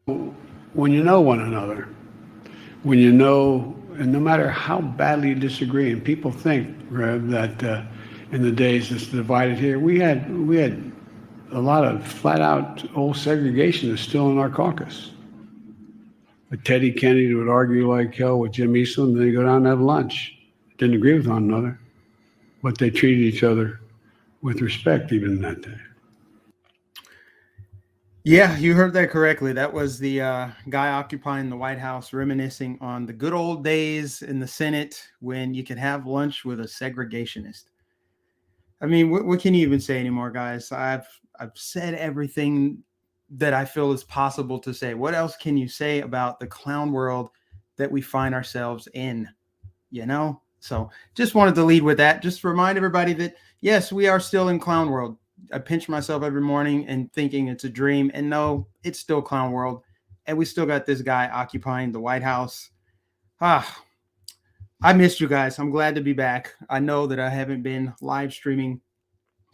When you know one another, when you know, and no matter how badly you disagree, and people think, Rev, that in the days it's divided here, we had a lot of flat out old segregationists still in our caucus. But Teddy Kennedy would argue like hell with Jim Eastland, and then they go down and have lunch. Didn't agree with one another, but they treated each other with respect even in that day. Yeah, you heard that correctly. That was the guy occupying the White House, reminiscing on the good old days in the Senate when you could have lunch with a segregationist. I mean, what can you even say anymore, guys? I've said everything that I feel is possible to say. What else can you say about the clown world that we find ourselves in? You know? So just wanted to lead with that. Just remind everybody that yes, we are still in clown world. I pinch myself every morning and thinking it's a dream. And no, it's still clown world. And we still got this guy occupying the White House. Ah, I missed you guys. I'm glad to be back. I know that I haven't been live streaming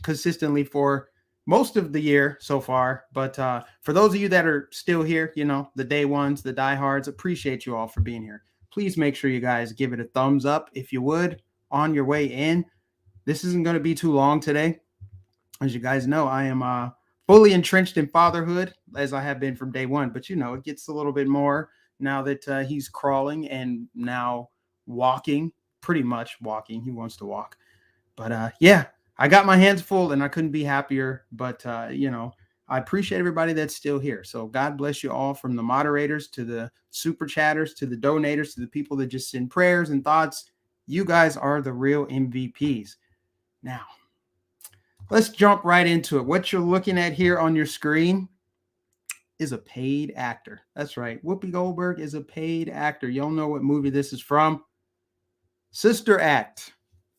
consistently for most of the year so far. But for those of you that are still here, you know, the day ones, the diehards, appreciate you all for being here. Please make sure you guys give it a thumbs up if you would on your way in. This isn't going to be too long today. As you guys know, I am fully entrenched in fatherhood as I have been from day one. But, you know, it gets a little bit more now that he's crawling and now walking, pretty much walking. He wants to walk. But yeah, I got my hands full and I couldn't be happier. But, you know, I appreciate everybody that's still here. So God bless you all, from the moderators to the super chatters to the donators to the people that just send prayers and thoughts. You guys are the real MVPs. Now, let's jump right into it. What you're looking at here on your screen is a paid actor. That's right. Whoopi Goldberg is a paid actor. Y'all know what movie this is from. Sister Act.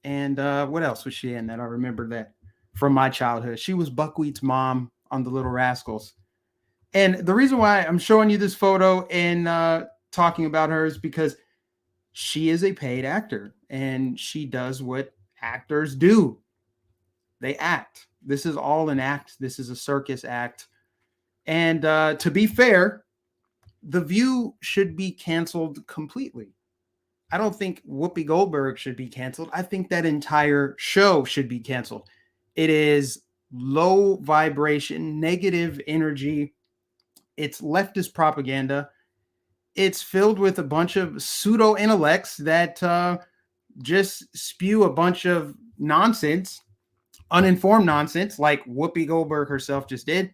And what else was she in that I remember that from my childhood? She was Buckwheat's mom on The Little Rascals. And the reason why I'm showing you this photo and talking about her is because she is a paid actor and she does what actors do. They act. This is all an act. This is a circus act. And to be fair, The View should be canceled completely. I don't think Whoopi Goldberg should be canceled. I think that entire show should be canceled. It is low vibration, negative energy. It's leftist propaganda. It's filled with a bunch of pseudo intellects that just spew a bunch of nonsense, uninformed nonsense, like Whoopi Goldberg herself just did.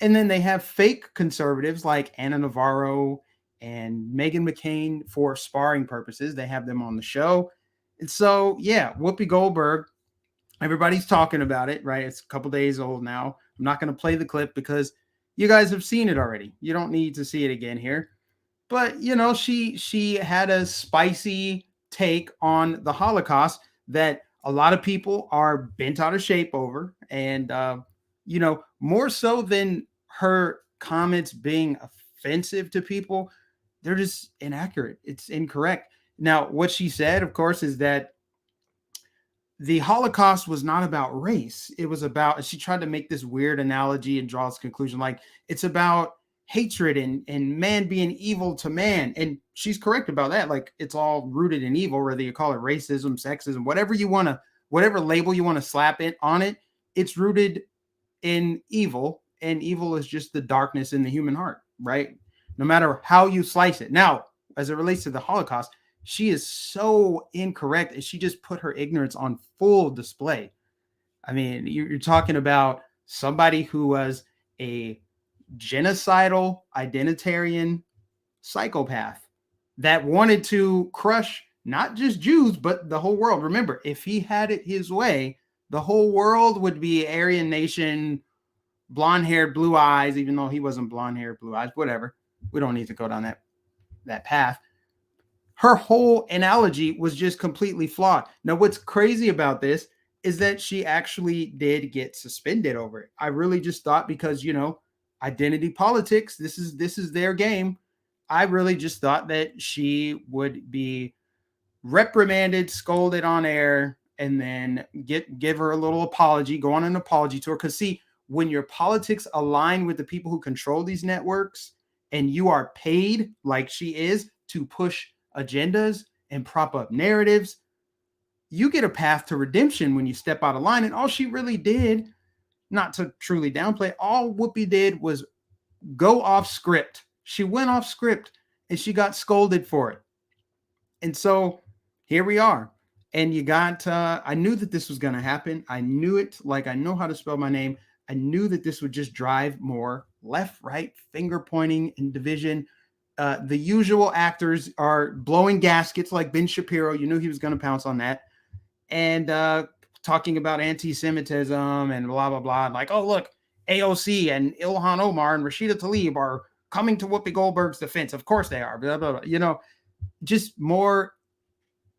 And then they have fake conservatives like Anna Navarro and Meghan McCain for sparring purposes. They have them on the show. And so, yeah, Whoopi Goldberg, everybody's talking about it, right? It's a couple days old now. I'm not going to play the clip because you guys have seen it already. You don't need to see it again here. But, you know, she had a spicy take on the Holocaust that a lot of people are bent out of shape over. And, you know, more so than her comments being offensive to people, they're just inaccurate. It's incorrect. Now, what she said, of course, is that the Holocaust was not about race. It was about, she tried to make this weird analogy and draw this conclusion like it's about hatred and man being evil to man. And she's correct about that. Like it's all rooted in evil, whether you call it racism, sexism, whatever you want to, whatever label you want to slap it on it, it's rooted in evil. And evil is just the darkness in the human heart, right? No matter how you slice it. Now, as it relates to the Holocaust, she is so incorrect and she just put her ignorance on full display. I mean, you're talking about somebody who was a genocidal, identitarian psychopath that wanted to crush not just Jews, but the whole world. Remember, if he had it his way, the whole world would be Aryan nation, blonde hair, blue eyes, even though he wasn't blonde hair, blue eyes, whatever. We don't need to go down that path. Her whole analogy was just completely flawed. Now, what's crazy about this is that she actually did get suspended over it. I really just thought because, you know, identity politics, this is their game. I really just thought that she would be reprimanded, scolded on air, and then give her a little apology, go on an apology tour. Because see, when your politics align with the people who control these networks, and you are paid like she is to push agendas and prop up narratives, you get a path to redemption when you step out of line. And all she really did, not to truly downplay, all Whoopi did was go off script. She went off script and she got scolded for it. And so here we are. And you got, I knew that this was going to happen. I knew it like I know how to spell my name. I knew that this would just drive more left, right, finger pointing and division. The usual actors are blowing gaskets like Ben Shapiro. You knew he was going to pounce on that. And talking about anti-Semitism and blah, blah, blah. Like, oh, look, AOC and Ilhan Omar and Rashida Tlaib are coming to Whoopi Goldberg's defense. Of course they are. Blah, blah, blah. You know, just more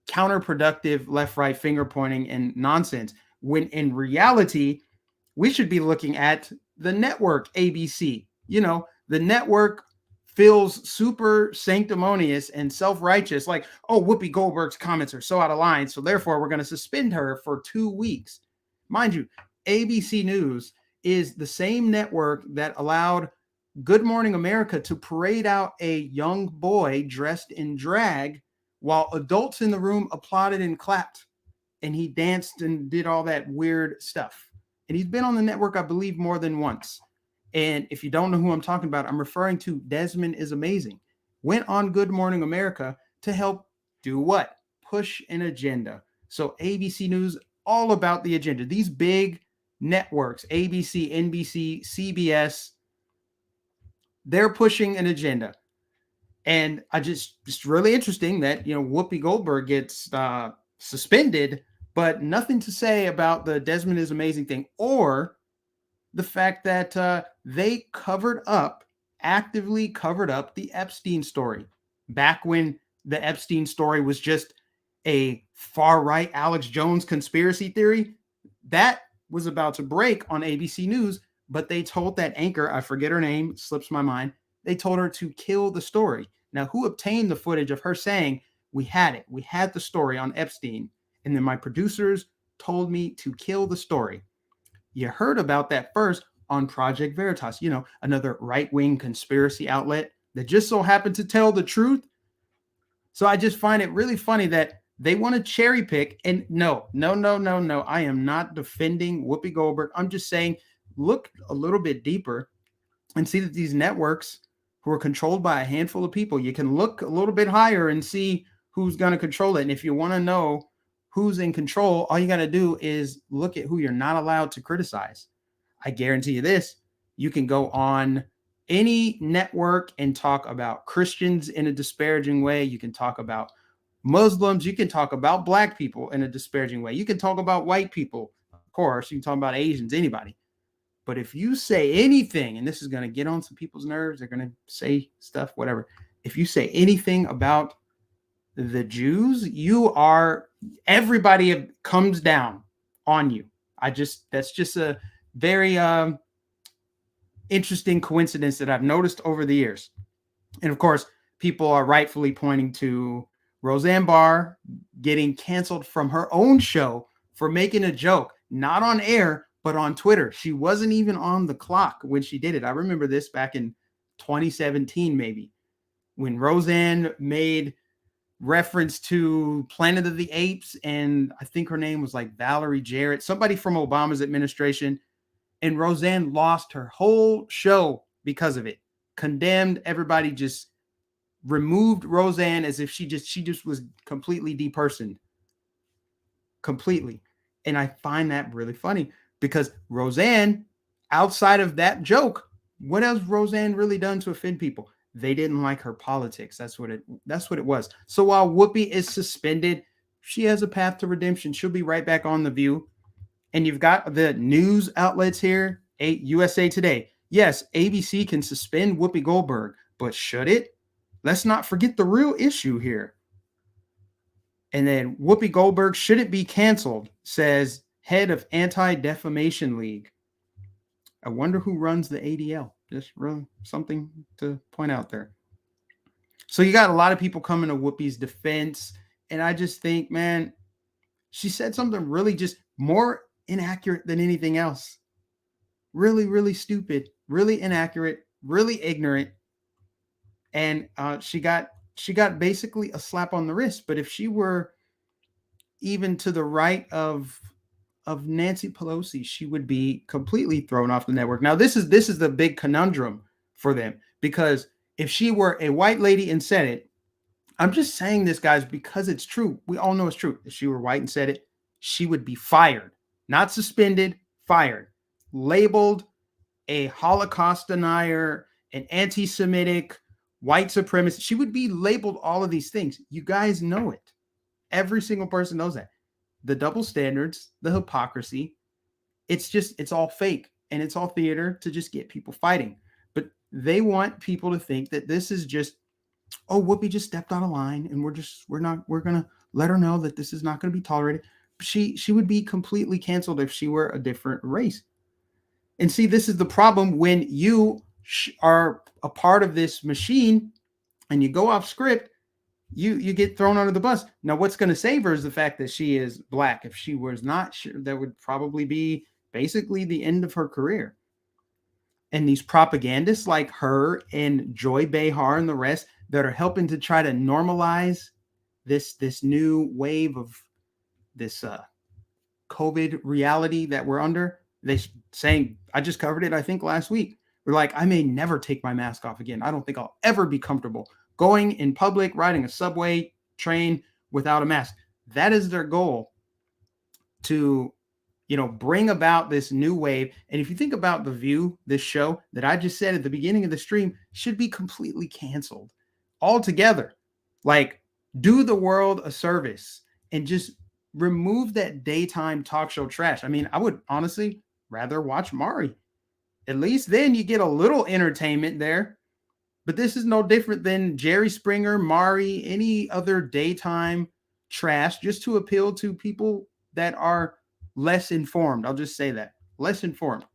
counterproductive left, right, finger pointing and nonsense. When in reality, we should be looking at the network ABC. You know, the network feels super sanctimonious and self-righteous, like, oh, Whoopi Goldberg's comments are so out of line, so therefore we're going to suspend her for 2 weeks. Mind you, ABC News is the same network that allowed Good Morning America to parade out a young boy dressed in drag while adults in the room applauded and clapped, and he danced and did all that weird stuff. And he's been on the network, I believe, more than once. And if you don't know who I'm talking about, I'm referring to Desmond is Amazing. Went on Good Morning America to help do what? Push an agenda. So ABC News, all about the agenda. These big networks, ABC, NBC, CBS, they're pushing an agenda. And I just really interesting that, you know, Whoopi Goldberg gets suspended, but nothing to say about the Desmond is Amazing thing, or the fact that they actively covered up the Epstein story back when the Epstein story was just a far-right Alex Jones conspiracy theory. That was about to break on ABC News, but they told that anchor, I forget her name, slips my mind, they told her to kill the story. Now, who obtained the footage of her saying, we had the story on Epstein, and then my producers told me to kill the story? You heard about that first on Project Veritas, you know, another right-wing conspiracy outlet that just so happened to tell the truth. So I just find it really funny that they want to cherry pick. And no. I am not defending Whoopi Goldberg. I'm just saying, look a little bit deeper and see that these networks who are controlled by a handful of people, you can look a little bit higher and see who's going to control it. And if you want to know who's in control, all you got to do is look at who you're not allowed to criticize. I guarantee you this, you can go on any network and talk about Christians in a disparaging way. You can talk about Muslims. You can talk about Black people in a disparaging way. You can talk about white people, of course. You can talk about Asians, anybody. But if you say anything, and this is going to get on some people's nerves, they're going to say stuff, whatever. If you say anything about the Jews, everybody comes down on you. That's just a very interesting coincidence that I've noticed over the years. And of course, people are rightfully pointing to Roseanne Barr getting canceled from her own show for making a joke, not on air, but on Twitter. She wasn't even on the clock when she did it. I remember this back in 2017, maybe, when Roseanne made reference to Planet of the Apes, and I think her name was like Valerie Jarrett, somebody from Obama's administration, and Roseanne lost her whole show because of it. Condemned, everybody just removed Roseanne as if she just was completely depersoned. Completely. And I find that really funny because Roseanne, outside of that joke, what else Roseanne really done to offend people? They didn't like her politics. That's what it was. So while Whoopi is suspended, she has a path to redemption. She'll be right back on The View. And you've got the news outlets here, USA Today. Yes, ABC can suspend Whoopi Goldberg, but should it? Let's not forget the real issue here. And then Whoopi Goldberg, should it be canceled, says head of Anti-Defamation League. I wonder who runs the ADL. Just really something to point out there. So you got a lot of people coming to Whoopi's defense. And I just think, man, she said something really just more inaccurate than anything else. Really, really stupid, really inaccurate, really ignorant. and she got basically a slap on the wrist. But if she were even to the right of Nancy Pelosi, she would be completely thrown off the network. Now, this is the big conundrum for them, because if she were a white lady and said it, I'm just saying this, guys, because it's true. We all know it's true. If she were white and said it, she would be fired, not suspended, fired, labeled a Holocaust denier, an anti-Semitic, white supremacist. She would be labeled all of these things. You guys know it. Every single person knows that. The double standards, the hypocrisy, it's all fake, and it's all theater to just get people fighting. But they want people to think that this is just, oh, Whoopi just stepped out of line, and we're gonna let her know that this is not gonna be tolerated. She would be completely canceled if she were a different race. And see, this is the problem when you are a part of this machine and you go off script, you get thrown under the bus. Now, what's going to save her is the fact that she is black. If she was not, that would probably be basically the end of her career. And these propagandists like her and Joy Behar and the rest that are helping to try to normalize this new wave of this COVID reality that we're under. They saying, I just covered it, I think last week. We're like, I may never take my mask off again. I don't think I'll ever be comfortable going in public, riding a subway, train without a mask. That is their goal, to, bring about this new wave. And if you think about The View, this show that I just said at the beginning of the stream should be completely canceled altogether. Like, do the world a service and just remove that daytime talk show trash. I mean, I would honestly rather watch Maury. At least then you get a little entertainment there. But this is no different than Jerry Springer, Maury, any other daytime trash, just to appeal to people that are less informed. I'll just say that, less informed.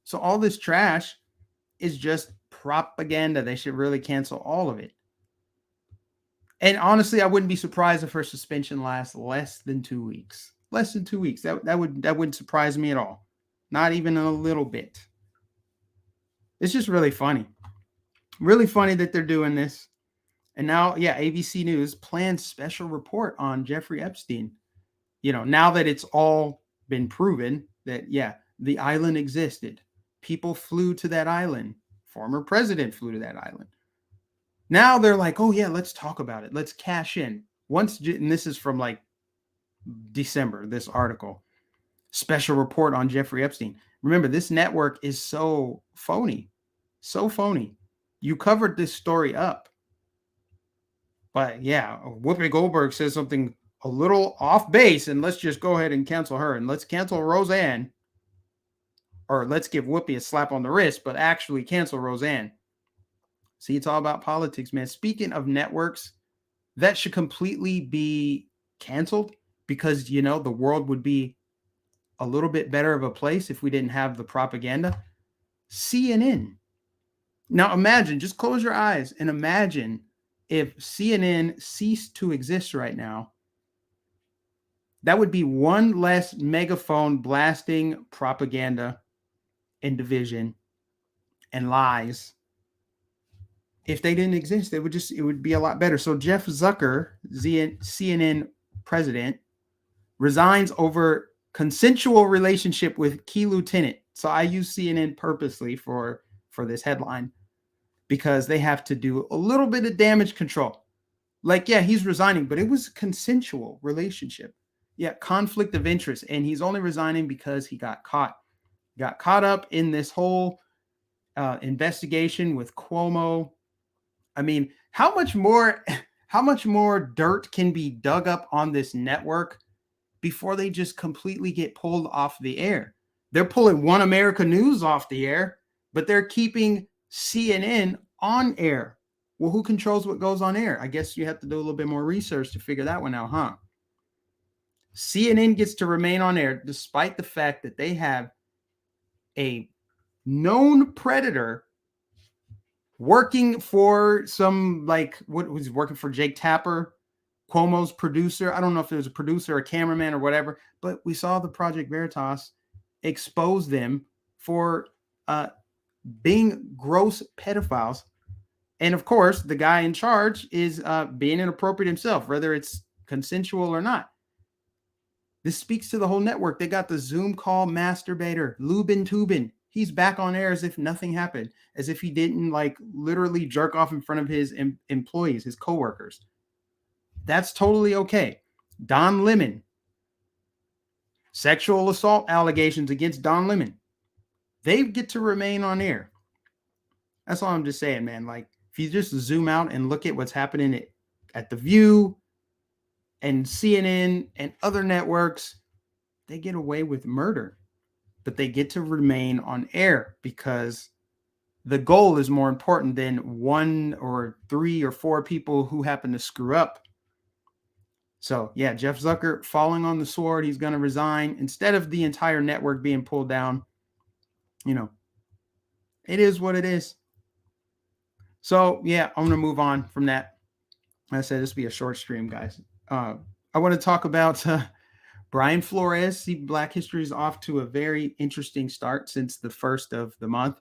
So all this trash is just propaganda. They should really cancel all of it. And honestly, I wouldn't be surprised if her suspension lasts less than 2 weeks. Less than 2 weeks. That wouldn't surprise me at all. Not even a little bit. It's just really funny. Really funny that they're doing this. And now, ABC News plans special report on Jeffrey Epstein. Now that it's all been proven that, the island existed. People flew to that island. Former president flew to that island. Now they're like, oh, yeah, let's talk about it. Let's cash in. And this is from like December, this article. Special report on Jeffrey Epstein. Remember, this network is so phony. So phony. You covered this story up. But Whoopi Goldberg says something a little off base, and let's just go ahead and cancel her. And let's cancel Roseanne. Or let's give Whoopi a slap on the wrist, but actually cancel Roseanne. See, it's all about politics, man. Speaking of networks, that should completely be canceled, because, the world would be a little bit better of a place if we didn't have the propaganda. CNN. Now imagine, just close your eyes and imagine if CNN ceased to exist right now. That would be one less megaphone blasting propaganda and division and lies. If they didn't exist, it would be a lot better. So Jeff Zucker, CNN president, resigns over consensual relationship with key lieutenant. So I use CNN purposely for this headline, because they have to do a little bit of damage control. Like, he's resigning, but it was a consensual relationship. Conflict of interest. And he's only resigning because he got caught. Got caught up in this whole investigation with Cuomo. I mean, how much more dirt can be dug up on this network before they just completely get pulled off the air? They're pulling One America News off the air, but they're keeping CNN on air. Well, who controls what goes on air? I guess you have to do a little bit more research to figure that one out, huh? CNN gets to remain on air despite the fact that they have a known predator working for some, what was working for Jake Tapper, Cuomo's producer. I don't know if it was a producer or a cameraman or whatever, but we saw the Project Veritas expose them for being gross pedophiles. And of course, the guy in charge is being inappropriate himself, whether it's consensual or not. This speaks to the whole network. They got the Zoom call masturbator, Lubin Tubin. He's back on air as if nothing happened, as if he didn't like literally jerk off in front of his employees, his coworkers. That's totally okay. Don Lemon, sexual assault allegations against Don Lemon. They get to remain on air. That's all I'm just saying, man. Like, if you just zoom out and look at what's happening at The View and CNN and other networks, they get away with murder, but they get to remain on air because the goal is more important than 1 or 3 or 4 people who happen to screw up. So yeah, Jeff Zucker falling on the sword. He's going to resign instead of the entire network being pulled down. You know, it is what it is. So yeah, I'm going to move on from that. I said this will be a short stream, guys. I want to talk about Brian Flores. See, Black History is off to a very interesting start since the first of the month.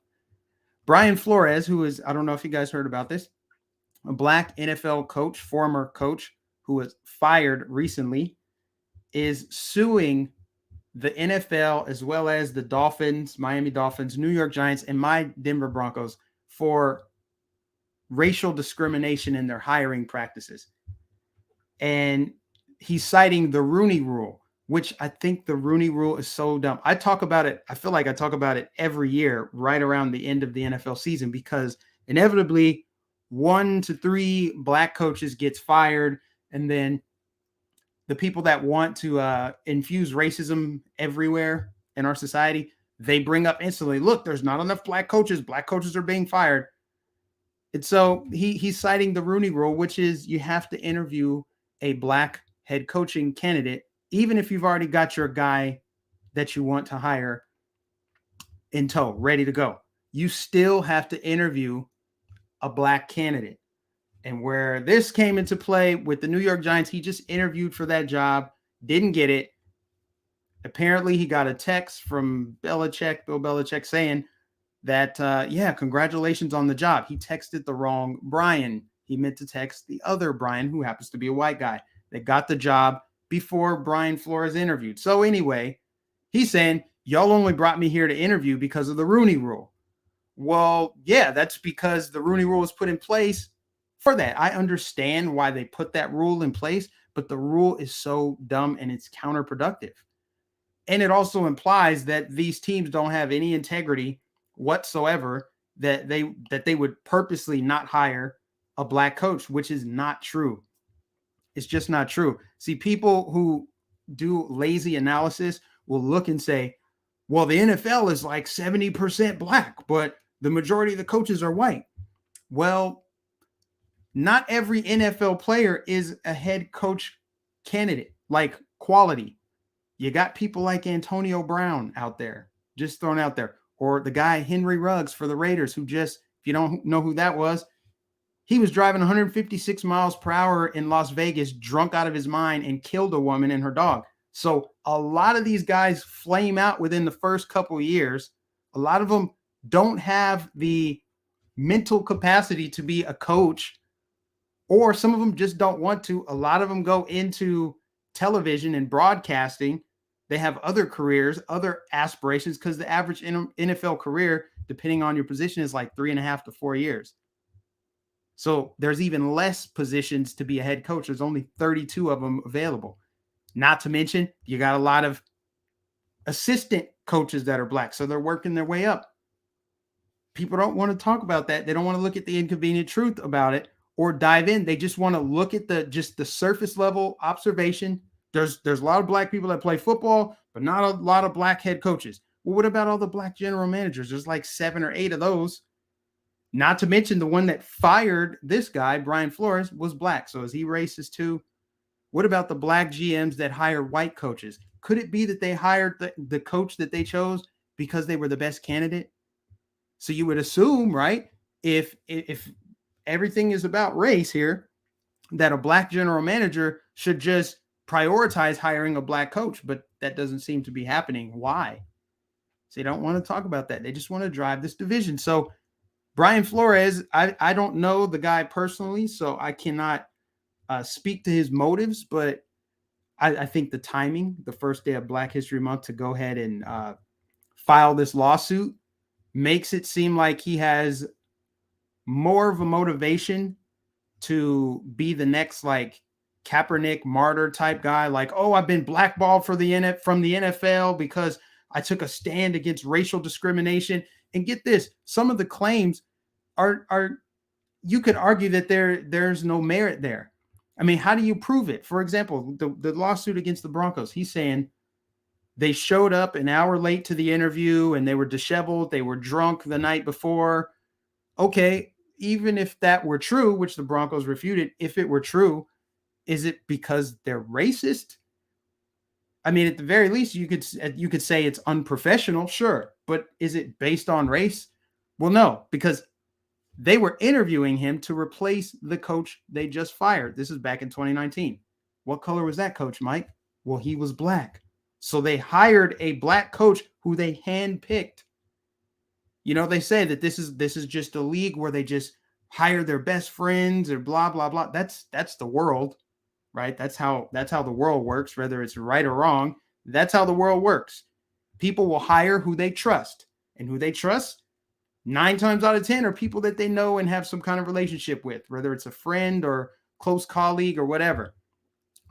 Brian Flores, who is, I don't know if you guys heard about this, a Black NFL coach, former coach, who was fired recently, is suing the NFL as well as the Dolphins, Miami Dolphins, New York Giants, and my Denver Broncos for racial discrimination in their hiring practices. And he's citing the Rooney Rule, which I think the Rooney Rule is so dumb. I talk about it. I feel like I talk about it every year right around the end of the NFL season because inevitably 1 to 3 Black coaches gets fired. And then the people that want to infuse racism everywhere in our society, they bring up instantly, look, there's not enough Black coaches. Black coaches are being fired. And so he's citing the Rooney Rule, which is you have to interview a Black head coaching candidate, even if you've already got your guy that you want to hire in tow, ready to go. You still have to interview a Black candidate. And where this came into play with the New York Giants, he just interviewed for that job, didn't get it. Apparently, he got a text from Bill Belichick, saying that, yeah, congratulations on the job. He texted the wrong Brian. He meant to text the other Brian, who happens to be a white guy that got the job before Brian Flores interviewed. So anyway, he's saying, y'all only brought me here to interview because of the Rooney Rule. Well, yeah, that's because the Rooney Rule was put in place for that. I understand why they put that rule in place, but the rule is so dumb and it's counterproductive. And it also implies that these teams don't have any integrity whatsoever, that they would purposely not hire a Black coach, which is not true. It's just not true. See, people who do lazy analysis will look and say, well, the NFL is like 70% Black, but the majority of the coaches are white. Well, not every NFL player is a head coach candidate, like quality. You got people like Antonio Brown out there, just thrown out there, or the guy Henry Ruggs for the Raiders, who just, if you don't know who that was, he was driving 156 miles per hour in Las Vegas, drunk out of his mind, and killed a woman and her dog. So a lot of these guys flame out within the first couple of years. A lot of them don't have the mental capacity to be a coach, or some of them just don't want to. A lot of them go into television and broadcasting. They have other careers, other aspirations, because the average NFL career, depending on your position, is like 3.5 to 4 years. So there's even less positions to be a head coach. There's only 32 of them available. Not to mention, you got a lot of assistant coaches that are Black, so they're working their way up. People don't want to talk about that. They don't want to look at the inconvenient truth about it or dive in. They just want to look at the surface level observation. There's a lot of Black people that play football, but not a lot of Black head coaches. Well, what about all the Black general managers? There's like 7 or 8 of those. Not to mention the one that fired this guy, Brian Flores, was Black. So is he racist too? What about the Black GMs that hire white coaches? Could it be that they hired the coach that they chose because they were the best candidate? So you would assume, right, if everything is about race here, that a Black general manager should just prioritize hiring a Black coach, but that doesn't seem to be happening. Why? So they don't want to talk about that. They just want to drive this division. So Brian Flores, I don't know the guy personally, so I cannot speak to his motives, but I think the timing, the first day of Black History Month, to go ahead and file this lawsuit makes it seem like he has more of a motivation to be the next like Kaepernick martyr type guy. Like, oh, I've been blackballed from the NFL because I took a stand against racial discrimination. And get this, some of the claims are you could argue that there's no merit there. I mean, how do you prove it? For example, the lawsuit against the Broncos, he's saying they showed up an hour late to the interview and they were disheveled, they were drunk the night before. Okay, even if that were true, which the Broncos refuted, if it were true, is it because they're racist? I mean, at the very least, you could say it's unprofessional, sure, but is it based on race? Well, no, because they were interviewing him to replace the coach they just fired. This is back in 2019. What color was that coach, Mike? Well, he was black. So they hired a black coach who they handpicked. You know, they say that this is just a league where they just hire their best friends or blah blah blah. That's the world, right? That's how the world works, whether it's right or wrong. That's how the world works. People will hire who they trust, and who they trust 9 times out of 10 are people that they know and have some kind of relationship with, whether it's a friend or close colleague or whatever.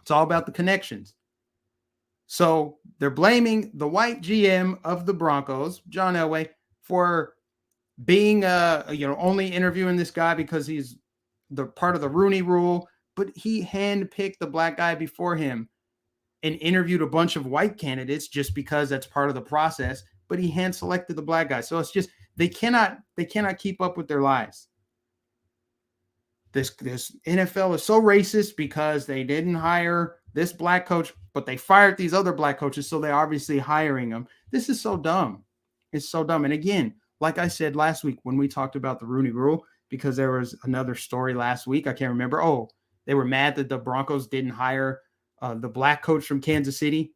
It's all about the connections. So they're blaming the white GM of the Broncos, John Elway, for being only interviewing this guy because he's the part of the Rooney Rule, but he handpicked the black guy before him and interviewed a bunch of white candidates just because that's part of the process, but he hand selected the black guy. So it's just they cannot keep up with their lies. This NFL is so racist because they didn't hire this black coach, but they fired these other black coaches, so they're obviously hiring them. This is so dumb. It's so dumb. And again, like I said last week when we talked about the Rooney Rule, because there was another story last week, I can't remember. Oh, they were mad that the Broncos didn't hire the black coach from Kansas City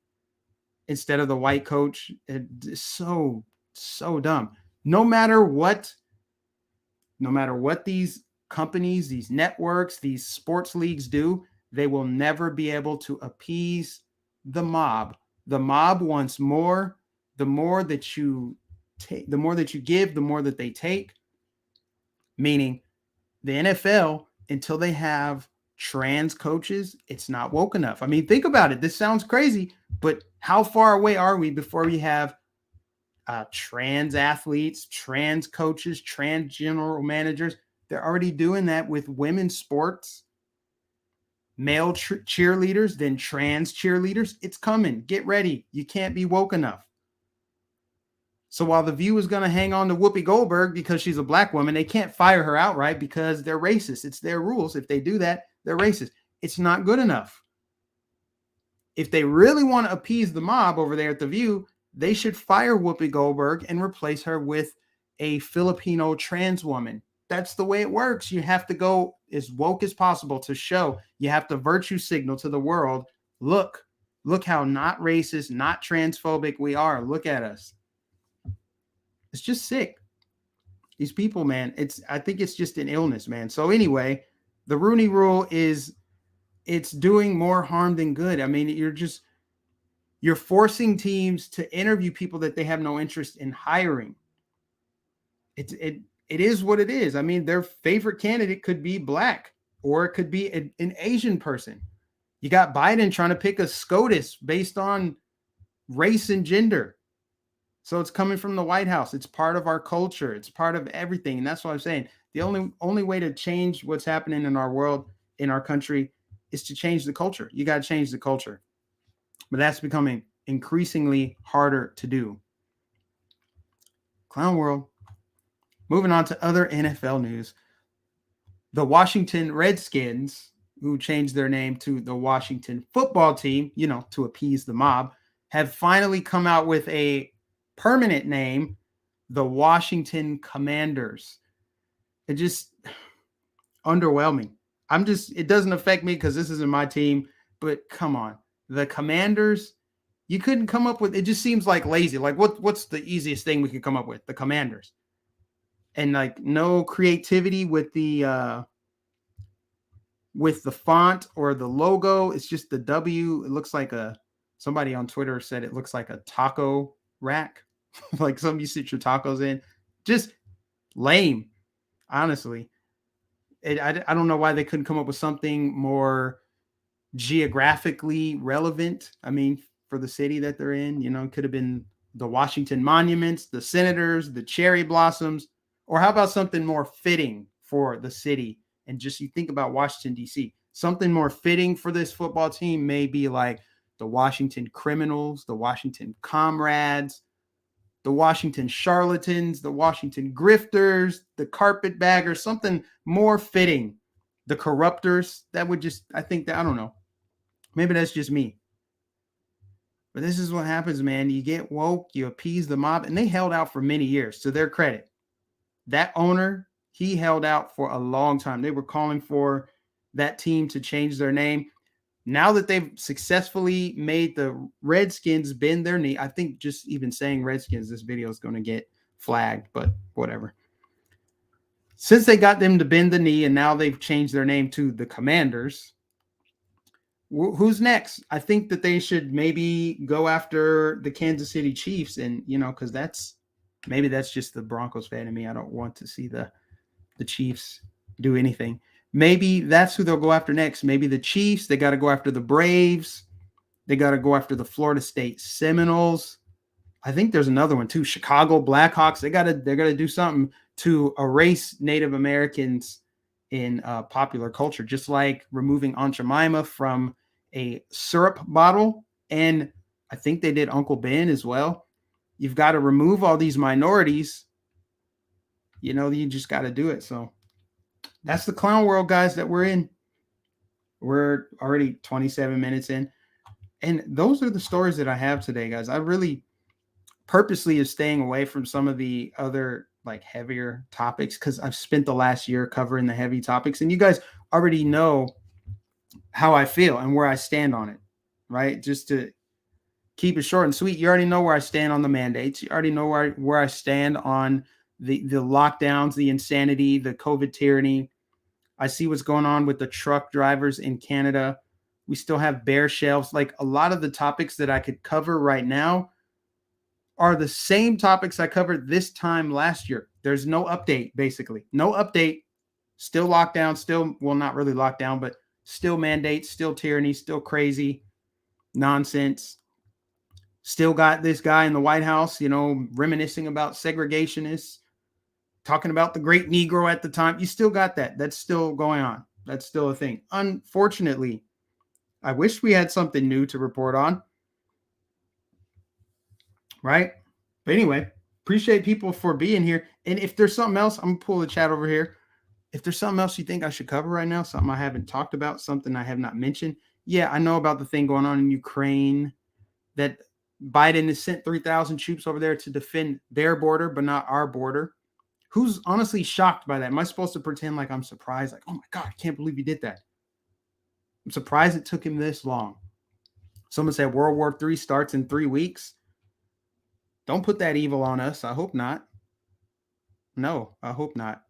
instead of the white coach. It's so dumb. No matter what these companies, these networks, these sports leagues do, they will never be able to appease the mob. The mob wants more. The more that you take, the more that you give, the more that they take. Meaning the NFL, until they have trans coaches, it's not woke enough. I mean, think about it. This sounds crazy, but how far away are we before we have trans athletes, trans coaches, trans general managers? They're already doing that with women's sports, male cheerleaders, then trans cheerleaders. It's coming. Get ready. You can't be woke enough. So while the View is going to hang on to Whoopi Goldberg because she's a black woman, they can't fire her outright because they're racist. It's their rules. If they do that, they're racist. It's not good enough. If they really want to appease the mob over there at the View, they should fire Whoopi Goldberg and replace her with a Filipino trans woman. That's the way it works. You have to go as woke as possible to show. You have to virtue signal to the world. Look how not racist, not transphobic we are. Look at us. It's just sick. These people, man, I think it's just an illness, man. So anyway, the Rooney Rule it's doing more harm than good. I mean, you're forcing teams to interview people that they have no interest in hiring. It is what it is. I mean, their favorite candidate could be black, or it could be an Asian person. You got Biden trying to pick a SCOTUS based on race and gender. So it's coming from the White House. It's part of our culture. It's part of everything. And that's what I'm saying. The only way to change what's happening in our world, in our country, is to change the culture. You got to change the culture. But that's becoming increasingly harder to do. Clown world. Moving on to other NFL news. The Washington Redskins, who changed their name to the Washington Football Team, to appease the mob, have finally come out with a permanent name, the Washington Commanders. It just underwhelming. It doesn't affect me because this isn't my team, but come on. The Commanders, you couldn't come up with, it just seems like lazy. Like what's the easiest thing we could come up with? The Commanders. and like no creativity with the font or the logo. It's just the W. It looks like somebody on Twitter said it looks like a taco rack, like something you sit your tacos in. Just lame, honestly. I don't know why they couldn't come up with something more geographically relevant. I mean, for the city that they're in, it could have been the Washington monuments, the senators, the cherry blossoms, or how about something more fitting for the city? And just you think about Washington, D.C., something more fitting for this football team may be like the Washington Criminals, the Washington Comrades, the Washington Charlatans, the Washington Grifters, the Carpetbaggers, something more fitting. The Corruptors, that would just, I think that, I don't know. Maybe that's just me. But this is what happens, man. You get woke, you appease the mob, and they held out for many years, to their credit. That owner, he held out for a long time. They were calling for that team to change their name. Now that they've successfully made the Redskins bend their knee, I think just even saying Redskins, this video is going to get flagged, but whatever. Since they got them to bend the knee and now they've changed their name to the Commanders, who's next? I think that they should maybe go after the Kansas City Chiefs, and because that's just the Broncos fan in me. I don't want to see the Chiefs do anything. Maybe that's who they'll go after next. Maybe the Chiefs. They got to go after the Braves. They got to go after the Florida State Seminoles. I think there's another one too. Chicago Blackhawks. They got to do something to erase Native Americans in popular culture, just like removing Aunt Jemima from a syrup bottle. And I think they did Uncle Ben as well. You've got to remove all these minorities. You just got to do it. So that's the clown world, guys, that we're in. We're already 27 minutes in. And those are the stories that I have today, guys. I really purposely is staying away from some of the other like heavier topics because I've spent the last year covering the heavy topics. And you guys already know how I feel and where I stand on it, right? Just to keep it short and sweet. You already know where I stand on the mandates. You already know where I stand on the lockdowns, the insanity, the COVID tyranny. I see what's going on with the truck drivers in Canada. We still have bare shelves. Like a lot of the topics that I could cover right now are the same topics I covered this time last year. There's no update, basically. No update. Still lockdown, still, well, not really lockdown, but still mandates, still tyranny, still crazy nonsense. Still got this guy in the White House, reminiscing about segregationists, talking about the great Negro at the time. You still got that. That's still going on. That's still a thing. Unfortunately, I wish we had something new to report on. Right? But anyway, appreciate people for being here. And if there's something else, I'm going to pull the chat over here. If there's something else you think I should cover right now, something I haven't talked about, something I have not mentioned. Yeah, I know about the thing going on in Ukraine, that Biden has sent 3,000 troops over there to defend their border, but not our border. Who's honestly shocked by that? Am I supposed to pretend like I'm surprised? Like, oh my God, I can't believe he did that. I'm surprised it took him this long. Someone said World War III starts in 3 weeks. Don't put that evil on us. I hope not. No, I hope not.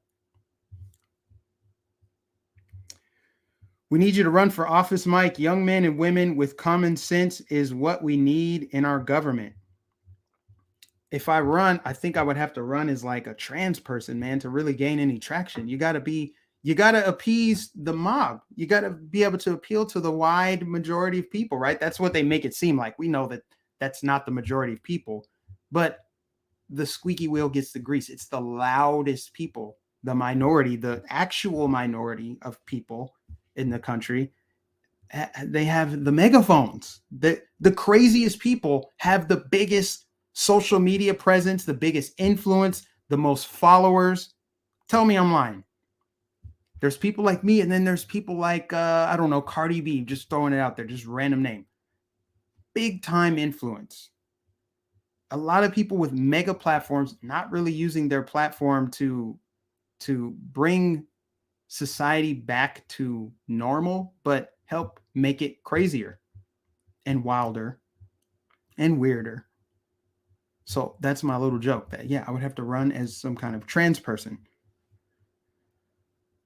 We need you to run for office, Mike. Young men and women with common sense is what we need in our government. If I run, I think I would have to run as like a trans person, man, to really gain any traction. You got to appease the mob. You got to be able to appeal to the wide majority of people, right? That's what they make it seem like. We know that that's not the majority of people, but the squeaky wheel gets the grease. It's the loudest people, the minority, the actual minority of people in the country. They have the megaphones. The craziest people have the biggest social media presence, the biggest influence, the most followers. Tell me I'm lying. There's people like me, and then there's people like, I don't know, Cardi B, just throwing it out there, just random name. Big time influence. A lot of people with mega platforms not really using their platform to bring society back to normal, but help make it crazier and wilder and weirder. So that's my little joke that, yeah, I would have to run as some kind of trans person.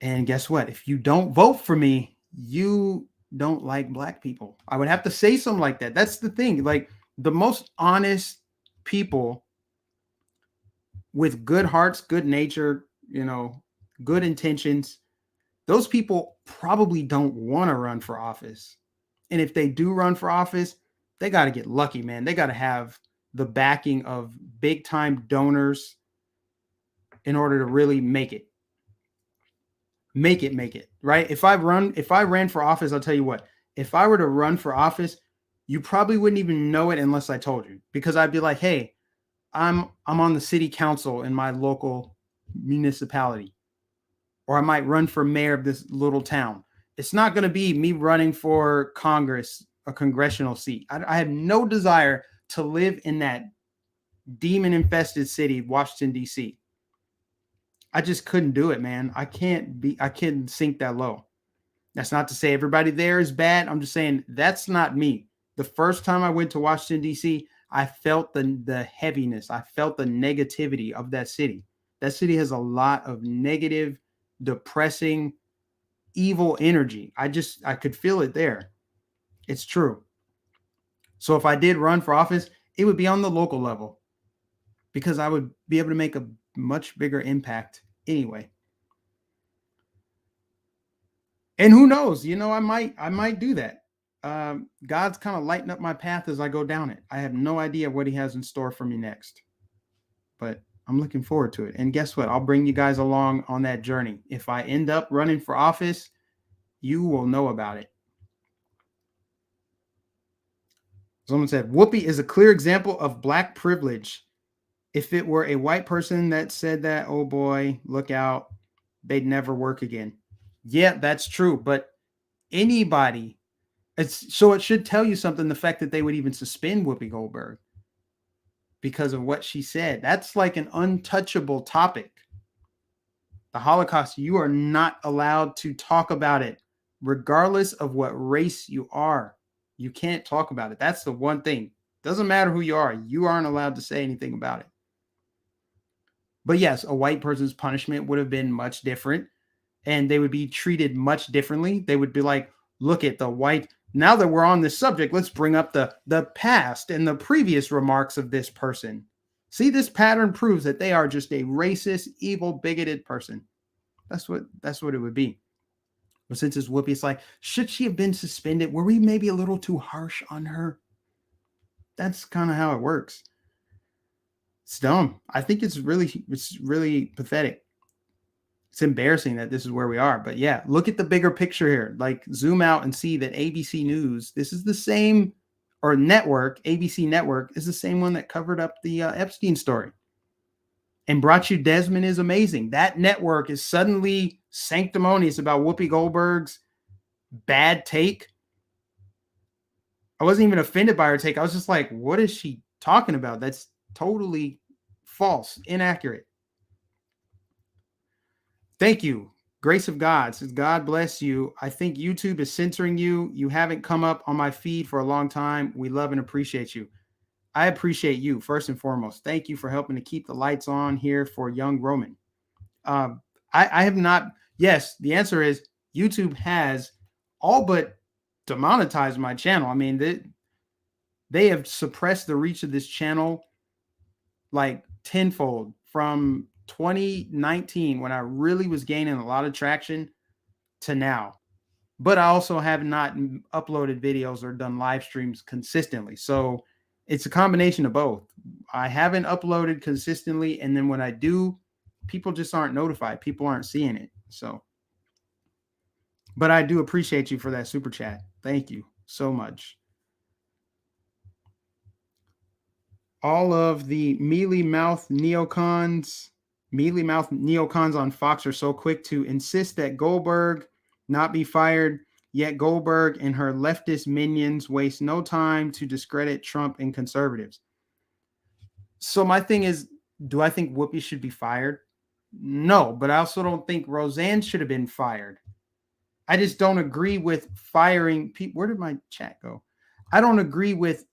And guess what? If you don't vote for me, you don't like black people. I would have to say something like that. That's the thing. Like the most honest people with good hearts, good nature, good intentions, those people probably don't want to run for office. And if they do run for office, they got to get lucky, man. They got to have the backing of big time donors in order to really make it. Make it, right? If I ran for office, I'll tell you what, if I were to run for office, you probably wouldn't even know it unless I told you, because I'd be like, hey, I'm on the city council in my local municipality, or I might run for mayor of this little town. It's not going to be me running for Congress, a congressional seat. I have no desire to live in that demon infested city, Washington, D.C. I just couldn't do it, man. I can't sink that low. That's not to say everybody there is bad. I'm just saying that's not me. The first time I went to Washington, D.C., I felt the heaviness. I felt the negativity of that city. That city has a lot of negative, depressing, evil energy. I could feel it there. It's true. So if I did run for office, it would be on the local level, because I would be able to make a much bigger impact anyway. And who knows, I might do that. God's kind of lighting up my path as I go down it. I have no idea what he has in store for me next, but I'm looking forward to it. And guess what? I'll bring you guys along on that journey. If I end up running for office, you will know about it. Someone said, Whoopi is a clear example of black privilege. If it were a white person that said that, oh boy, look out, they'd never work again. Yeah, that's true. But anybody, so it should tell you something, the fact that they would even suspend Whoopi Goldberg because of what she said. That's like an untouchable topic. The Holocaust, you are not allowed to talk about it, regardless of what race you are. You can't talk about it. That's the one thing. Doesn't matter who you are. You aren't allowed to say anything about it. But yes, a white person's punishment would have been much different, and they would be treated much differently. They would be like, look at the white. Now that we're on this subject, let's bring up the past and the previous remarks of this person. See, this pattern proves that they are just a racist, evil, bigoted person. That's what it would be. But since it's Whoopi, it's like, should she have been suspended? Were we maybe a little too harsh on her? That's kind of how it works. It's dumb. I think it's really pathetic. It's embarrassing that this is where we are. But yeah, look at the bigger picture here. Like, zoom out and see that ABC News, this is the same, or network, ABC Network is the same one that covered up the Epstein story and brought you Desmond is Amazing. That network is suddenly sanctimonious about Whoopi Goldberg's bad take. I wasn't even offended by her take. I was just like, what is she talking about? That's totally false, inaccurate. Thank you. Grace of God says, God bless you. I think YouTube is censoring you. You haven't come up on my feed for a long time. We love and appreciate you. I appreciate you, first and foremost. Thank you for helping to keep the lights on here for young Roman. I have not. Yes, the answer is YouTube has all but demonetized my channel. I mean, they have suppressed the reach of this channel like tenfold from 2019, when I really was gaining a lot of traction, to now. But I also have not uploaded videos or done live streams consistently. So it's a combination of both. I haven't uploaded consistently, and then when I do, people just aren't notified. People aren't seeing it. So, but I do appreciate you for that super chat. Thank you so much. All of the mealy-mouthed neocons on Fox are so quick to insist that Goldberg not be fired, yet Goldberg and her leftist minions waste no time to discredit Trump and conservatives. So my thing is, do I think Whoopi should be fired? No, but I also don't think Roseanne should have been fired. I just don't agree with firing people. Where did my chat go? I don't agree with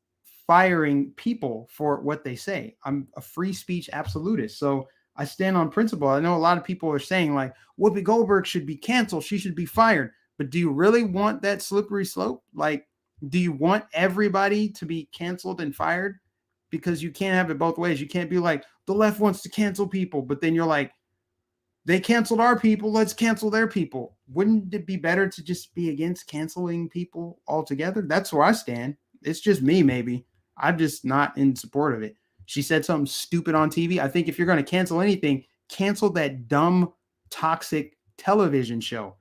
firing people for what they say. I'm a free speech absolutist. So I stand on principle. I know a lot of people are saying like Whoopi Goldberg should be canceled. She should be fired. But do you really want that slippery slope? Like, do you want everybody to be canceled and fired? Because you can't have it both ways. You can't be like, the left wants to cancel people, but then you're like, they canceled our people, let's cancel their people. Wouldn't it be better to just be against canceling people altogether? That's where I stand. It's just me, maybe. I'm just not in support of it. She said something stupid on TV. I think if you're going to cancel anything, cancel that dumb, toxic television show.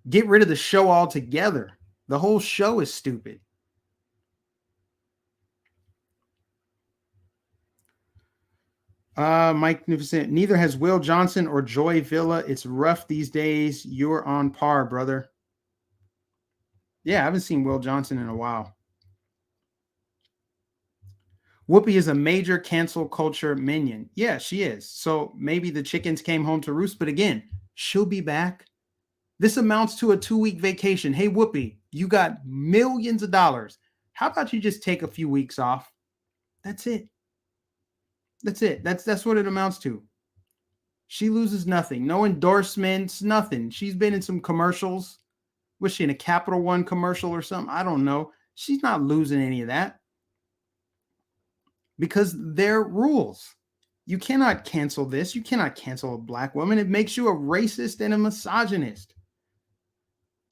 Get rid of the show altogether. The whole show is stupid. Mike Nificent, neither has Will Johnson or Joy Villa. It's rough these days. You're on par, brother. Yeah, I haven't seen Will Johnson in a while. Whoopi is a major cancel culture minion. Yeah, she is. So maybe the chickens came home to roost, but again, she'll be back. This amounts to a 2-week vacation. Hey, Whoopi, you got millions of dollars. How about you just take a few weeks off? That's it. That's it. That's what it amounts to. She loses nothing. No endorsements, nothing. She's been in some commercials. Was she in a Capital One commercial or something? I don't know. She's not losing any of that. Because they're rules. You cannot cancel this. You cannot cancel a black woman. It makes you a racist and a misogynist.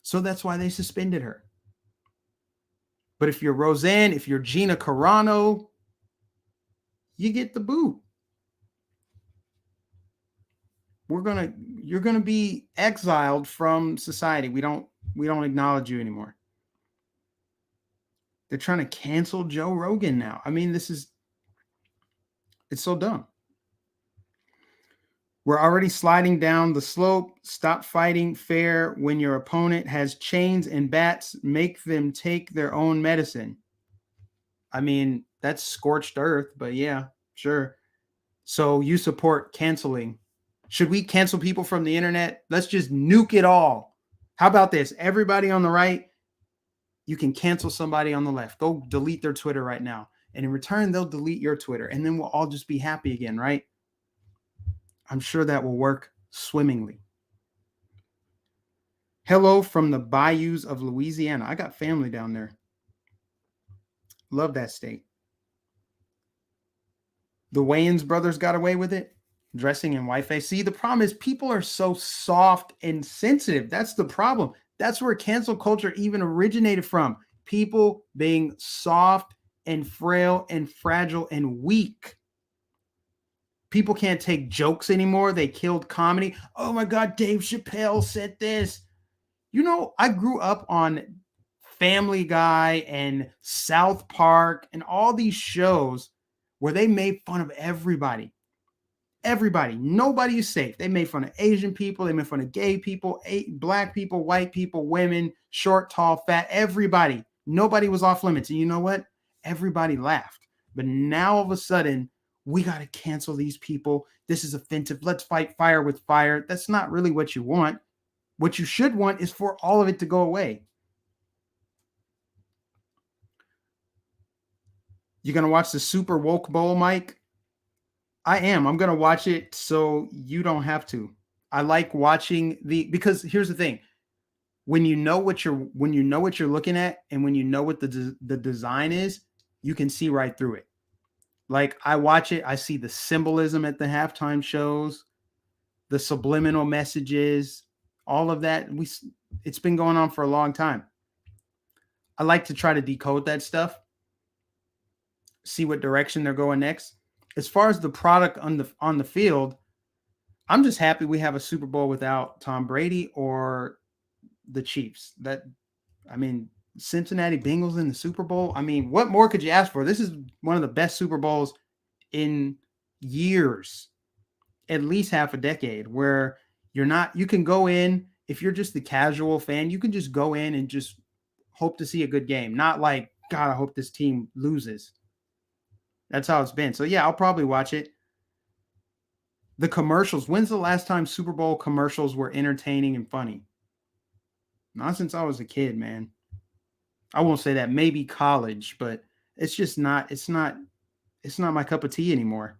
So that's why they suspended her. But if you're Roseanne, if you're Gina Carano, you get the boot. You're gonna be exiled from society. We don't acknowledge you anymore. They're trying to cancel Joe Rogan now. I mean, it's so dumb. We're already sliding down the slope. Stop fighting fair when your opponent has chains and bats. Make them take their own medicine. I mean, that's scorched earth, but yeah, sure. So you support canceling. Should we cancel people from the internet? Let's just nuke it all. How about this? Everybody on the right, you can cancel somebody on the left. Go delete their Twitter right now. And in return, they'll delete your Twitter. And then we'll all just be happy again, right? I'm sure that will work swimmingly. Hello from the bayous of Louisiana. I got family down there. Love that state. The Wayans brothers got away with it. Dressing in whiteface. See, the problem is people are so soft and sensitive. That's the problem. That's where cancel culture even originated from. People being soft and frail and fragile and weak. People can't take jokes anymore. They killed comedy. Oh my God, Dave Chappelle said this. You know, I grew up on Family Guy and South Park and all these shows where they made fun of everybody. Everybody. Nobody is safe. They made fun of Asian people. They made fun of gay people, black people, white people, women, short, tall, fat, everybody. Nobody was off limits. And you know what? Everybody laughed. But now all of a sudden, we got to cancel these people. This is offensive. Let's fight fire with fire. That's not really what you want. What you should want is for all of it to go away. You going to watch the Super Woke Bowl, Mike? I am. I'm going to watch it so you don't have to. I like watching because here's the thing. When you know what you're looking at and when you know what the design is, you can see right through it. Like I watch it, I see the symbolism at the halftime shows, the subliminal messages, all of that. It's been going on for a long time. I like to try to decode that stuff, see what direction they're going next. As far as the product on the field, I'm just happy we have a Super Bowl without Tom Brady or the Chiefs. Cincinnati Bengals in the Super Bowl. I mean, what more could you ask for? This is one of the best Super Bowls in years, at least half a decade, where you can go in, if you're just the casual fan, you can just go in and just hope to see a good game. Not like, God, I hope this team loses. That's how it's been. So yeah, I'll probably watch it. The commercials. When's the last time Super Bowl commercials were entertaining and funny? Not since I was a kid, man. I won't say that, maybe college, but it's just not, it's not my cup of tea anymore.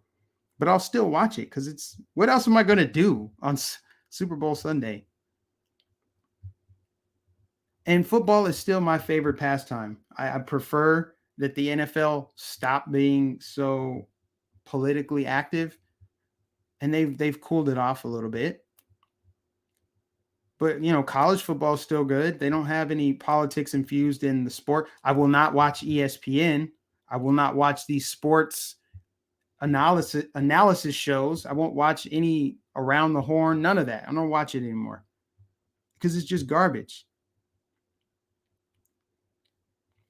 But I'll still watch it because it's, what else am I going to do on Super Bowl Sunday? And football is still my favorite pastime. I prefer that the NFL stop being so politically active, and they've cooled it off a little bit. But college football is still good. They don't have any politics infused in the sport. I will not watch ESPN. I will not watch these sports analysis shows. I won't watch any Around the Horn, none of that. I don't watch it anymore because it's just garbage.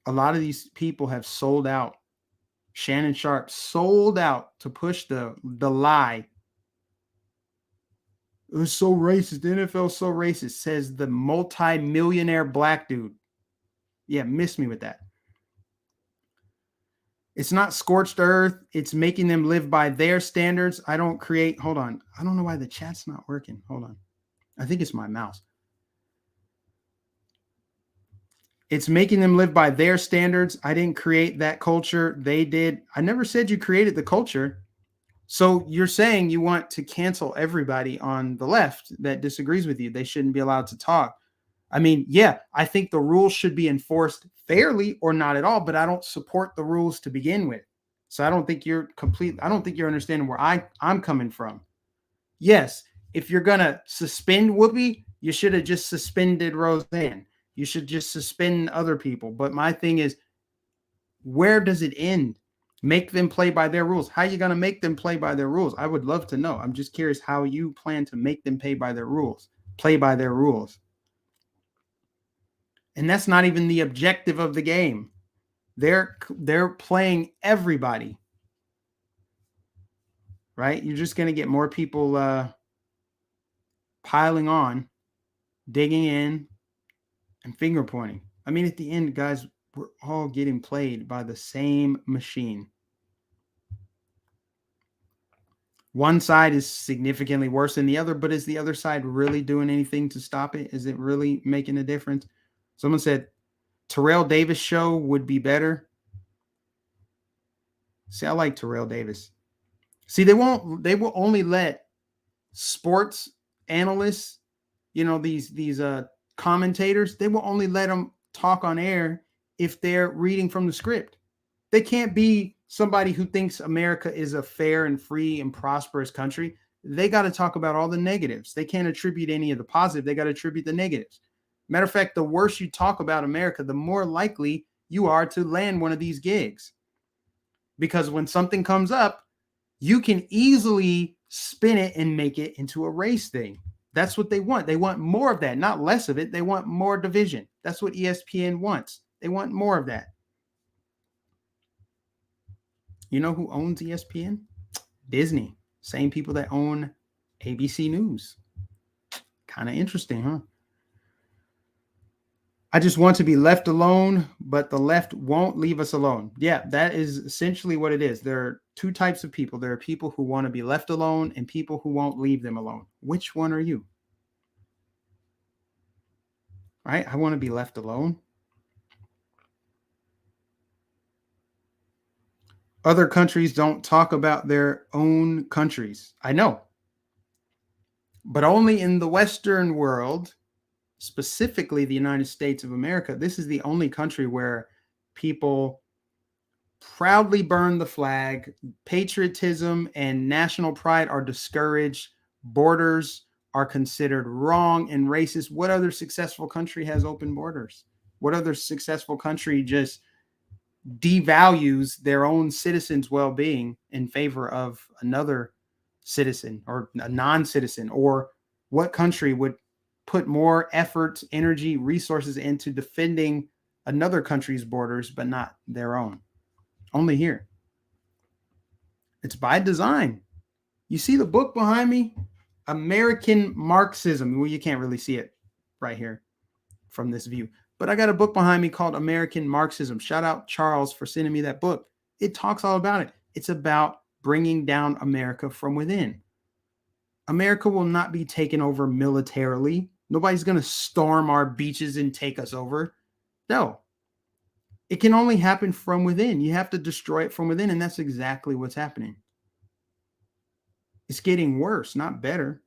A lot of these people have sold out. Shannon Sharp sold out to push the lie. It was so racist. The NFL is so racist, says the multi-millionaire black dude. Yeah, miss me with that. It's not scorched earth. It's making them live by their standards. I don't create. Hold on. I don't know why the chat's not working. Hold on. I think it's my mouse. It's making them live by their standards. I didn't create that culture. They did. I never said you created the culture. So you're saying you want to cancel everybody on the left that disagrees with you. They shouldn't be allowed to talk. I mean, yeah, I think the rules should be enforced fairly or not at all, but I don't support the rules to begin with. So I don't think you're understanding where I'm coming from. Yes, if you're going to suspend Whoopi, you should have just suspended Roseanne. You should just suspend other people. But my thing is, where does it end? Make them play by their rules. How are you going to make them play by their rules? I would love to know. I'm just curious how you plan to make them play by their rules. And that's not even the objective of the game. They're playing everybody, right? You're just going to get more people piling on, digging in, and finger pointing. I mean, at the end, guys, we're all getting played by the same machine. One side is significantly worse than the other, but is the other side really doing anything to stop it? Is it really making a difference? Someone said Terrell Davis show would be better. See, I like Terrell Davis. See, they will only let sports analysts, these commentators, they will only let them talk on air if they're reading from the script. They can't be somebody who thinks America is a fair and free and prosperous country. They got to talk about all the negatives. They can't attribute any of the positive. They got to attribute the negatives. Matter of fact, the worse you talk about America, the more likely you are to land one of these gigs. Because when something comes up, you can easily spin it and make it into a race thing. That's what they want. They want more of that, not less of it. They want more division. That's what ESPN wants. They want more of that. You know who owns ESPN? Disney. Same people that own ABC News. Kind of interesting, huh? I just want to be left alone, but the left won't leave us alone. Yeah, that is essentially what it is. There are two types of people. There are people who want to be left alone and people who won't leave them alone. Which one are you? Right? I want to be left alone. Other countries don't talk about their own countries. I know. But only in the Western world, specifically the United States of America, this is the only country where people proudly burn the flag. Patriotism and national pride are discouraged. Borders are considered wrong and racist. What other successful country has open borders? What other successful country just devalues their own citizens' well-being in favor of another citizen or a non-citizen? Or what country would put more effort, energy, resources into defending another country's borders, but not their own? Only here. It's by design. You see the book behind me? American Marxism. Well, you can't really see it right here from this view, but I got a book behind me called American Marxism. Shout out Charles for sending me that book. It talks all about it. It's about bringing down America from within. America will not be taken over militarily. Nobody's going to storm our beaches and take us over. No. It can only happen from within. You have to destroy it from within, and that's exactly what's happening. It's getting worse, not better.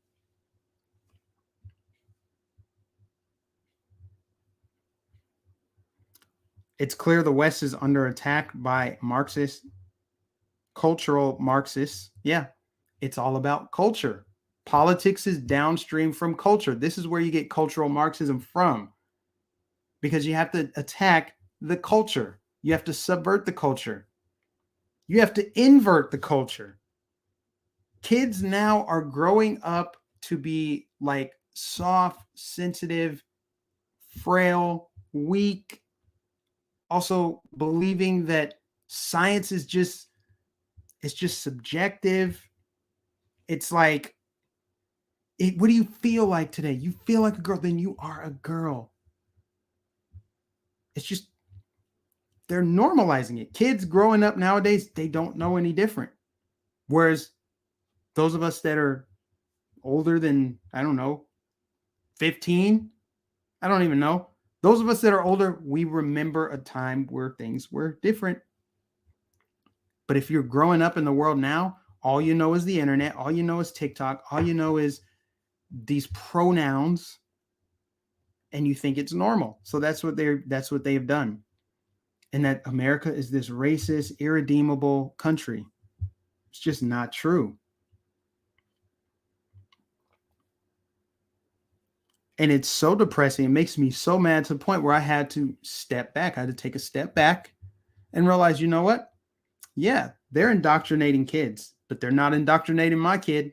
It's clear the West is under attack by Marxist, cultural Marxists. Yeah, it's all about culture. Politics is downstream from culture. This is where you get cultural Marxism from, because you have to attack the culture. You have to subvert the culture. You have to invert the culture. Kids now are growing up to be like soft, sensitive, frail, weak, also believing that science is just, it's just subjective. It's like, what do you feel like today? You feel like a girl, then you are a girl. It's just, they're normalizing it. Kids growing up nowadays, they don't know any different. Whereas those of us that are older than, I don't know, 15, I don't even know. Those of us that are older, we remember a time where things were different. But if you're growing up in the world now, all you know is the internet, all you know is TikTok, all you know is these pronouns, and you think it's normal. So that's what they've done. And that America is this racist, irredeemable country. It's just not true. And it's so depressing. It makes me so mad to the point where I had to step back. I had to take a step back and realize, you know what? Yeah, they're indoctrinating kids, but they're not indoctrinating my kid.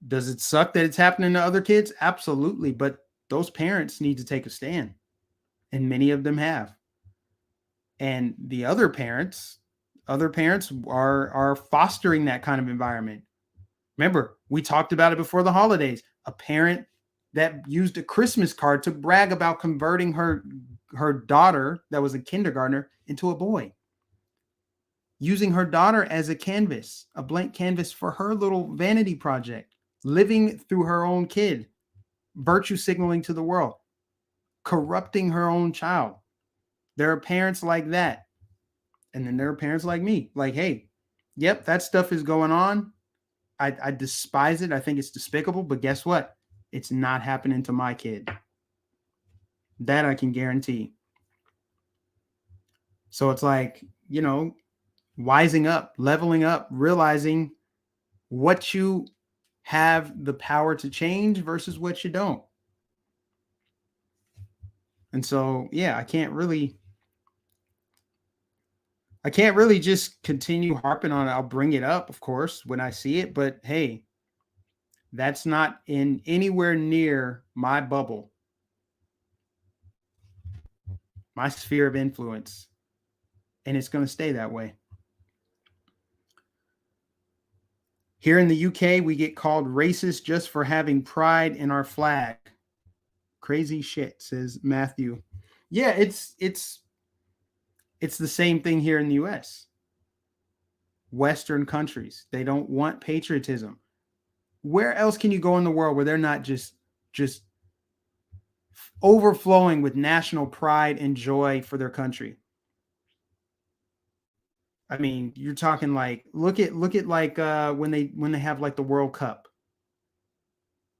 Does it suck that it's happening to other kids? Absolutely. But those parents need to take a stand. And many of them have. And the other parents are fostering that kind of environment. Remember, we talked about it before the holidays. A parent that used a Christmas card to brag about converting her daughter that was a kindergartner into a boy. Using her daughter as a canvas, a blank canvas for her little vanity project, living through her own kid, virtue signaling to the world, corrupting her own child. There are parents like that. And then there are parents like me, like, hey, yep, that stuff is going on. I despise it. I think it's despicable. But guess what? It's not happening to my kid. That I can guarantee. So it's like, you know, wising up, leveling up, realizing what you have the power to change versus what you don't. And so, yeah, I can't really just continue harping on it. I'll bring it up, of course, when I see it. But hey, that's not in anywhere near my bubble, my sphere of influence. And it's going to stay that way. Here in the UK, we get called racist just for having pride in our flag. Crazy shit, says Matthew. Yeah, it's the same thing here in the US. Western countries, they don't want patriotism. Where else can you go in the world where they're not just overflowing with national pride and joy for their country? I mean, you're talking like look at like when they have like the World Cup.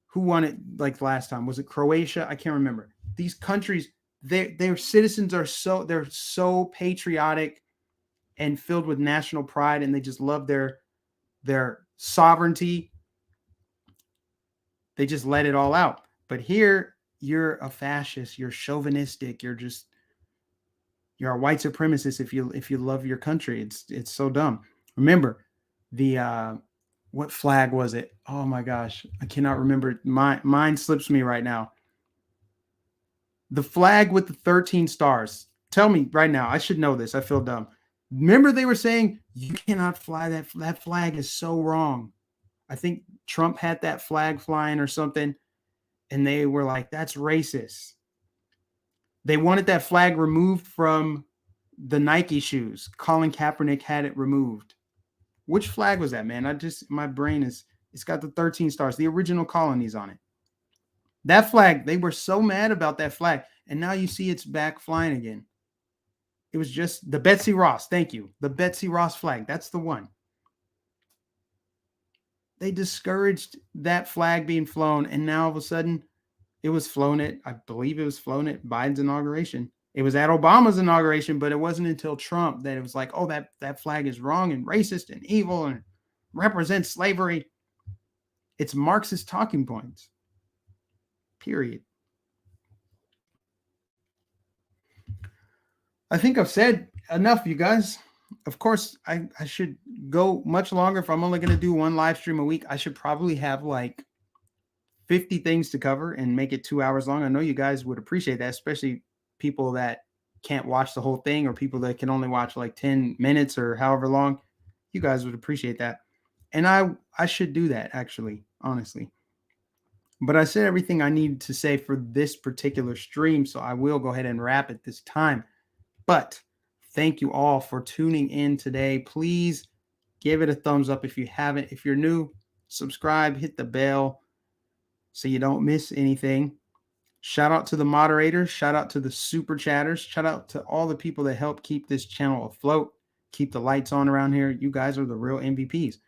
Who won it like last time? Was it Croatia? I can't remember. These countries, their citizens are so patriotic and filled with national pride, and they just love their sovereignty. They just let it all out. But here, you're a fascist, you're chauvinistic, you're a white supremacist if you love your country. It's so dumb. Remember, the what flag was it? Oh my gosh, I cannot remember. Mine slips me right now. The flag with the 13 stars. Tell me right now. I should know this. I feel dumb. Remember they were saying you cannot fly that. That flag is so wrong. I think Trump had that flag flying or something, and they were like, that's racist. They wanted that flag removed from the Nike shoes. Colin Kaepernick had it removed. Which flag was that, man? My brain it's got the 13 stars, the original colonies on it. That flag, they were so mad about that flag. And now you see it's back flying again. It was just the Betsy Ross. Thank you. The Betsy Ross flag. That's the one. They discouraged that flag being flown. And now all of a sudden it was flown at, I believe it was flown at Biden's inauguration. It was at Obama's inauguration, but it wasn't until Trump that it was like, oh, that flag is wrong and racist and evil and represents slavery. It's Marxist talking points. Period. I think I've said enough, you guys. Of course, I should go much longer. If I'm only going to do one live stream a week, I should probably have like 50 things to cover and make it 2 hours long. I know you guys would appreciate that, especially people that can't watch the whole thing or people that can only watch like 10 minutes or however long. You guys would appreciate that. And I should do that, actually, honestly. But I said everything I needed to say for this particular stream, so I will go ahead and wrap it this time. But thank you all for tuning in today. Please give it a thumbs up if you haven't. If you're new, subscribe, hit the bell so you don't miss anything. Shout out to the moderators. Shout out to the super chatters. Shout out to all the people that help keep this channel afloat, keep the lights on around here. You guys are the real MVPs.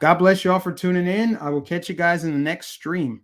God bless you all for tuning in. I will catch you guys in the next stream.